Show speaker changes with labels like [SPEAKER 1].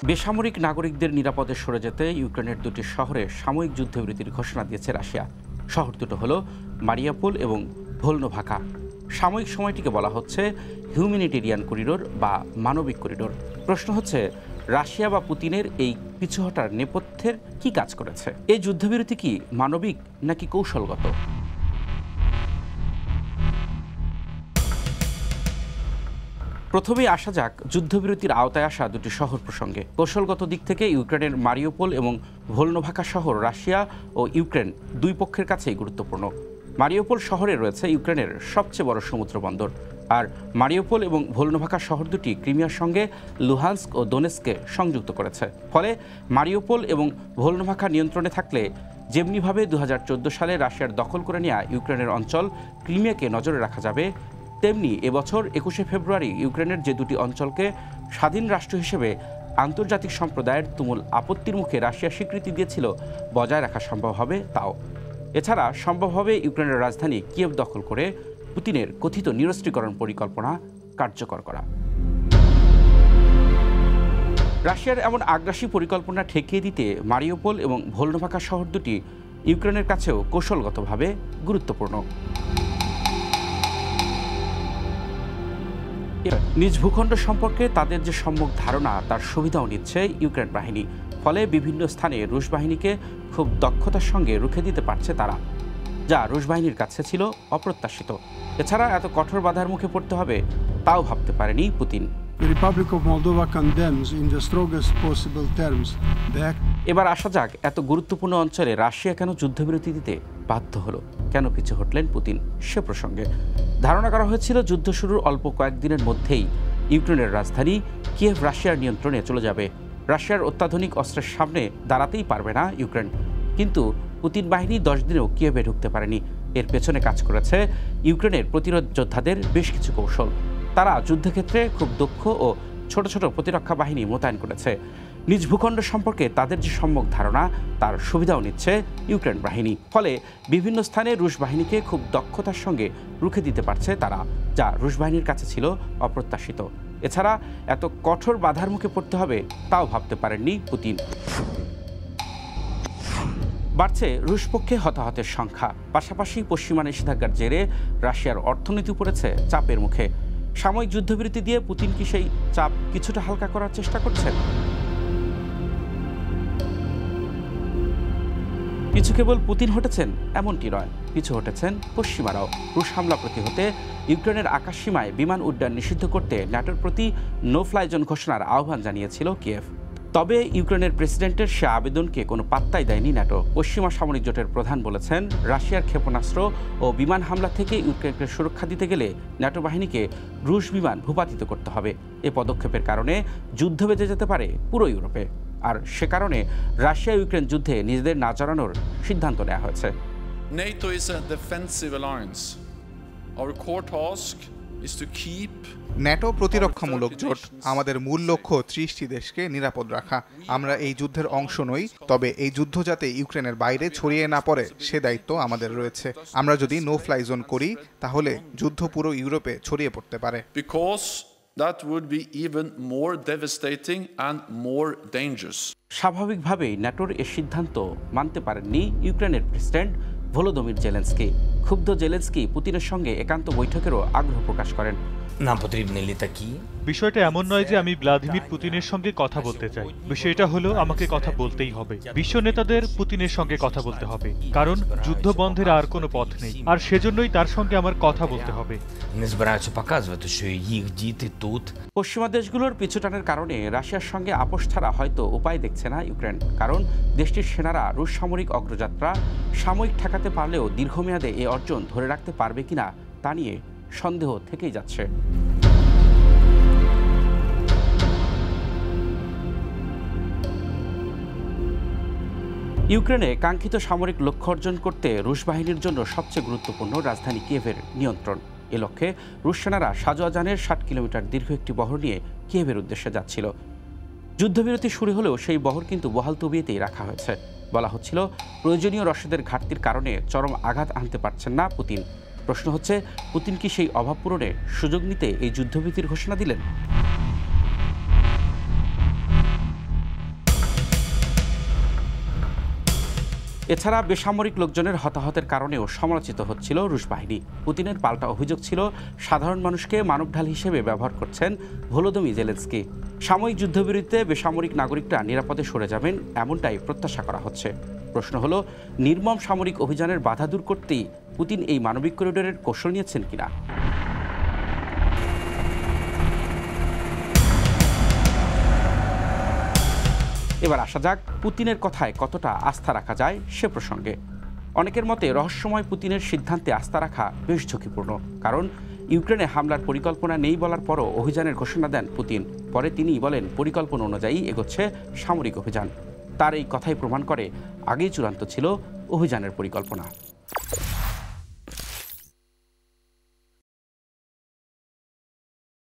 [SPEAKER 1] বেসামরিক নাগরিকদের নিরাপদে সরে যেতে ইউক্রেনের দুটি শহরে সাময়িক যুদ্ধবিরতির ঘোষণা দিয়েছে রাশিয়া। শহর দুটো হলো মারিয়াপোল এবং ভোলনোভাকা। সাময়িক সময়টিকে বলা হচ্ছে হিউম্যানিটেরিয়ান করিডোর বা মানবিক করিডোর। প্রশ্ন হচ্ছে, রাশিয়া বা পুতিনের এই পিছুহটার নেপথ্যের কি কাজ করেছে? এই যুদ্ধবিরতি কি মানবিক নাকি কৌশলগত? প্রথমেই আসা যাক যুদ্ধবিরতির আওতায় আসা দুটি শহর প্রসঙ্গে। কৌশলগত দিক থেকে ইউক্রেনের মারিওপোল এবং ভোলনোভাকা শহর রাশিয়া ও ইউক্রেন দুই পক্ষের কাছেই গুরুত্বপূর্ণ। মারিওপোল শহরে রয়েছে ইউক্রেনের সবচেয়ে বড় সমুদ্র বন্দর, আর মারিওপোল এবং ভোলনোভাকা শহর দুটি ক্রিমিয়ার সঙ্গে লুহান্স্ক ও দোনেস্ককে সংযুক্ত করেছে। ফলে মারিওপোল এবং ভোলনোভাকা নিয়ন্ত্রণে থাকলে যেমনিভাবে 2014 সালে রাশিয়ার দখল করে নেওয়া ইউক্রেনের অঞ্চল ক্রিমিয়াকে নজরে রাখা যাবে, তেমনি এবছর 21শে ফেব্রুয়ারি ইউক্রেনের যে দুটি অঞ্চলকে স্বাধীন রাষ্ট্র হিসেবে আন্তর্জাতিক সম্প্রদায়ের তুমুল আপত্তির মুখে রাশিয়া স্বীকৃতি দিয়েছিল বজায় রাখা সম্ভব হবে তাও। এছাড়া সম্ভব হবে ইউক্রেনের রাজধানী কিয়েভ দখল করে পুতিনের কথিত নিরস্ত্রীকরণ পরিকল্পনা কার্যকর করা। রাশিয়ার এমন আগ্রাসী পরিকল্পনা ঠেকিয়ে দিতে মারিওপোল এবং ভোলনোভাকা শহর দুটি ইউক্রেনের কাছেও কৌশলগতভাবে গুরুত্বপূর্ণ। নিজ ভূখণ্ড সম্পর্কে তাদের যে সম্যক ধারণা তার সুবিধাও নিচ্ছে ইউক্রেন বাহিনী। ফলে বিভিন্ন স্থানে রুশ বাহিনীকে খুব দক্ষতার সঙ্গে রুখে দিতে পারছে তারা, যা রুশ বাহিনীর কাছে ছিল অপ্রত্যাশিত। এছাড়া এত কঠোর বাধার মুখে পড়তে হবে তাও ভাবতে পারেনি পুতিন। এবার আসা যাক এত গুরুত্বপূর্ণ অঞ্চলে রাশিয়া কেন যুদ্ধবিরতি দিতে বাধ্য হলো, কেন পিছু হটলেন পুতিন সে প্রসঙ্গে। ধারণা করা হয়েছিল যুদ্ধ শুরুর অল্প কয়েকদিনের মধ্যেই ইউক্রেনের রাজধানী কিয়েভ রাশিয়ার নিয়ন্ত্রণে চলে যাবে। রাশিয়ার অত্যাধুনিক অস্ত্রের সামনে দাঁড়াতেই পারবে না ইউক্রেন। কিন্তু পুতিন বাহিনী 10 দিনেও কিয়েভে ঢুকতে পারেনি। এর পেছনে কাজ করেছে ইউক্রেনের প্রতিরোধ যোদ্ধাদের বেশ কিছু কৌশল। তারা যুদ্ধক্ষেত্রে খুব দক্ষ ও ছোট ছোট প্রতিরক্ষা বাহিনী মোতায়েন করেছে। নিজ ভূখণ্ড সম্পর্কে তাদের যে সম্যক ধারণা তার সুবিধাও নিচ্ছে ইউক্রেন বাহিনী। ফলে বিভিন্ন স্থানে রুশ বাহিনীকে খুব দক্ষতার সঙ্গে রুখে দিতে পারছে তারা, যা রুশ বাহিনীর কাছে ছিল অপ্রত্যাশিত। এছাড়া এত কঠোর বাধার মুখে পড়তে হবে তাও ভাবতে পারেননি পুতিন। বাড়ছে রুশ পক্ষে হতাহতের সংখ্যা, পাশাপাশি পশ্চিমা নিষেধাজ্ঞার জেরে রাশিয়ার অর্থনীতি পড়েছে চাপের মুখে। সাময়িক যুদ্ধবিরতি দিয়ে পুতিন কি সেই চাপ কিছুটা হালকা করার চেষ্টা করছেন? পিছু কেবল পুতিন হটেছেন এমনটি নয়, পিছু হটেছেন পশ্চিমারাও। রুশ হামলা প্রতিহতে ইউক্রেনের আকাশসীমায় বিমান উড্ডয়ন নিষিদ্ধ করতে ন্যাটোর প্রতি নো ফ্লাই জোন ঘোষণার আহ্বান জানিয়েছিল কিয়েভ। তবে ইউক্রেনের প্রেসিডেন্টের সে আবেদনকে কোনো পাত্তাই দেয়নি ন্যাটো। পশ্চিমা সামরিক জোটের প্রধান বলেছেন, রাশিয়ার ক্ষেপণাস্ত্র ও বিমান হামলা থেকে ইউক্রেনকে সুরক্ষা দিতে গেলে ন্যাটো বাহিনীকে রুশ বিমান ভূপাতিত করতে হবে। এ পদক্ষেপের কারণে যুদ্ধ বেজে যেতে পারে পুরো ইউরোপে। আর সে কারণে রাশিয়া ইউক্রেন যুদ্ধে নিজেদের না জড়ানোর সিদ্ধান্ত নেওয়া হয়েছে।
[SPEAKER 2] NATO is a defensive alliance. Our core task is to keep
[SPEAKER 3] NATO প্রতিরক্ষামূলক জোট। আমাদের মূল লক্ষ্য 30টি দেশকে নিরাপদ রাখা। আমরা এই যুদ্ধের অংশ নই, তবে এই যুদ্ধ যাতে ইউক্রেনের বাইরে ছড়িয়ে না পড়ে সে দায়িত্ব আমাদের রয়েছে। আমরা যদি নো ফ্লাই জোন করি তাহলে যুদ্ধ পুরো ইউরোপে ছড়িয়ে পড়তে পারে।
[SPEAKER 2] because that would be even more devastating and more dangerous.
[SPEAKER 1] স্বাভাবিকভাবেই ন্যাটোর এ সিদ্ধান্ত মানতে পারেননি ইউক্রেনের প্রেসিডেন্ট ভলোদিমির জেলেনস্কি। ক্ষুব্ধ জেলেনস্কি পুতিনের সঙ্গে একান্ত বৈঠকেরও আগ্রহ প্রকাশ করেন।
[SPEAKER 4] বিষয়টা এমন নয় যে আমি ভ্লাদিমির পুতিনের সঙ্গে কথা বলতে চাই। বিষয়টা হলো আমাকে কথা বলতেই হবে। বিশ্ব নেতাদের পুতিনের সঙ্গে কথা বলতে হবে, কারণ যুদ্ধ বন্ধের আর কোনো পথ নেই। আর সেজন্যই তার সঙ্গে আমার কথা বলতে হবে।
[SPEAKER 1] পশ্চিমা দেশগুলোর পিছুটানের কারণে রাশিয়ার সঙ্গে আপোষ ছাড়া হয়তো উপায় দেখছে না ইউক্রেন। কারণ দেশটির সেনারা রুশ সামরিক অগ্রযাত্রা সাময়িক ঠেকাতে পারলেও দীর্ঘমেয়াদে এ অর্জন ধরে রাখতে পারবে কিনা তা নিয়ে সন্দেহ থেকেই যাচ্ছে। ইউক্রেনে কাঙ্ক্ষিত সামরিক লক্ষ্য অর্জন করতে রুশ বাহিনীর জন্য সবচেয়ে গুরুত্বপূর্ণ রাজধানী কিয়েভের নিয়ন্ত্রণ। এ লক্ষ্যে রুশ সেনারা সাজোয়াজানের 60 কিলোমিটার দীর্ঘ একটি বহর নিয়ে কিয়েভের উদ্দেশ্যে যাচ্ছিল। যুদ্ধবিরতি শুরু হলেও সেই বহর কিন্তু বহাল তবিয়েতেই রাখা হয়েছে। বলা হচ্ছিল প্রয়োজনীয় রসদের ঘাটতির কারণে চরম আঘাত আনতে পারছেন না পুতিন। প্রশ্ন হচ্ছে, পুতিন কি সেই অভাব পূরণে সুযোগ নিতে এই যুদ্ধবিরতির ঘোষণা দিলেন? এছাড়া বেসামরিক লোকজনের হতাহতের কারণেও সমালোচিত হচ্ছিল রুশ বাহিনী। পুতিনের পাল্টা অভিযোগ ছিল সাধারণ মানুষকে মানবঢাল হিসেবে ব্যবহার করছেন ভলোদিমির জেলেনস্কি। সাময়িক যুদ্ধবিরতিতে বেসামরিক নাগরিকরা নিরাপদে সরে যাবেন, এমনটাই প্রত্যাশা করা হচ্ছে। প্রশ্ন হলো, নির্মম সামরিক অভিযানের বাধা দূর করতেই পুতিন এই মানবিক করিডোরের কৌশল নিয়েছেন কিনা। এবার আসা যাক পুতিনের কথায় কতটা আস্থা রাখা যায় সে প্রসঙ্গে। অনেকের মতে রহস্যময় পুতিনের সিদ্ধান্তে আস্থা রাখা বেশ ঝুঁকিপূর্ণ, কারণ ইউক্রেনে হামলার পরিকল্পনা নেই বলার পরও অভিযানের ঘোষণা দেন পুতিন। পরে তিনিই বলেন পরিকল্পনা অনুযায়ী এগোচ্ছে সামরিক অভিযান। তার এই কথাই প্রমাণ করে আগেই চূড়ান্ত ছিল অভিযানের পরিকল্পনা।